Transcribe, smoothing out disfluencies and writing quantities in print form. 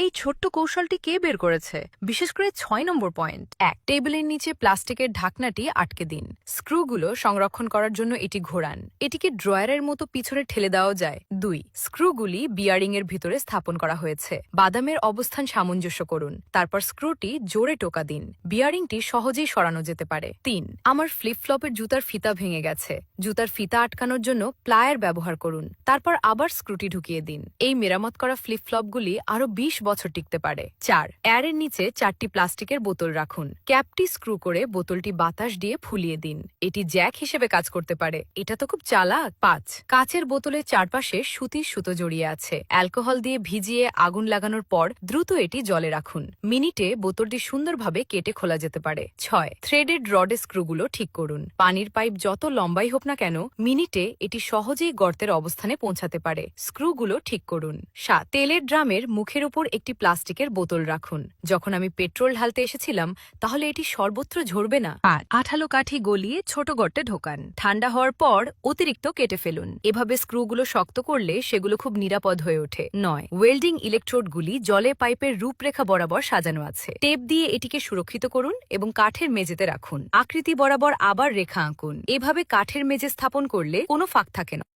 এই ছোট্ট কৌশলটি কে বের করেছে? বিশেষ করে ৬ নম্বর পয়েন্ট। ১, টেবিলের নিচে প্লাস্টিকের ঢাকনাটি আটকে দিন। স্ক্রুগুলো সংরক্ষণ করার জন্য এটি ঘোরান। এটিকে ড্রয়ারের মতো পিছনে ঠেলে দেওয়া যায়। ২, স্ক্রুগুলি বিয়ারিং এর ভিতরে স্থাপন করা হয়েছে। বাদামের অবস্থান সামঞ্জস্য করুন। তারপর স্ক্রুটি জোরে টোকা দিন। বিয়ারিংটি সহজেই সরানো যেতে পারে। ৩, আমার ফ্লিপ ফ্লপের জুতার ফিতা ভেঙে গেছে। জুতার ফিতা আটকানোর জন্য প্লায়ার ব্যবহার করুন। তারপর আবার স্ক্রুটি ঢুকিয়ে দিন। এই মেরামত করা ফ্লিপ ফ্লপগুলি আরো ২০ বছর টিকতে পারে। ৪, এয়ারের নিচে ৪টি প্লাস্টিকের বোতল রাখুন। ক্যাপটি স্ক্রু করে বোতলটি বাতাস দিয়ে ফুলিয়ে দিন। এটি জ্যাক হিসেবে কাজ করতে পারে। এটা তো খুব চালাক। ৫, কাচের বোতলের চারপাশে সুতির সুতো জড়িয়ে আছে। অ্যালকোহল দিয়ে ভিজিয়ে আগুন লাগানোর পর দ্রুত এটি জলে রাখুন। মিনিটে বোতলটি সুন্দরভাবে কেটে খোলা যেতে পারে। ৬, থ্রেডেড রডে স্ক্রুগুলো ঠিক করুন। পানির পাইপ যত লম্বাই হোক না কেন, মিনিটে এটি সহজেই গর্তের অবস্থানে পৌঁছাতে পারে। স্ক্রুগুলো ঠিক করুন। ৭, তেলের ড্রামের মুখের উপর একটি প্লাস্টিকের বোতল রাখুন। যখন আমি পেট্রোল ঢালতে এসেছিলাম, তাহলে এটি সর্বত্র ঝরবে না। ৮, আঠালো কাঠি গলিয়ে ছোট গর্তে ঢোকান। ঠান্ডা হওয়ার পর অতিরিক্ত কেটে ফেলুন। এভাবে স্ক্রুগুলো শক্ত করলে সেগুলো খুব নিরাপদ হয়ে ওঠে। ৯, ওয়েল্ডিং ইলেকট্রোডগুলি জলে পাইপের রূপরেখা বরাবর সাজানো আছে। টেপ দিয়ে এটিকে সুরক্ষিত করুন এবং কাঠের মেঝেতে রাখুন। আকৃতি বরাবর আবার রেখা আঁকুন। এভাবে কাঠের মেঝে স্থাপন করলে কোনো ফাঁক থাকে না।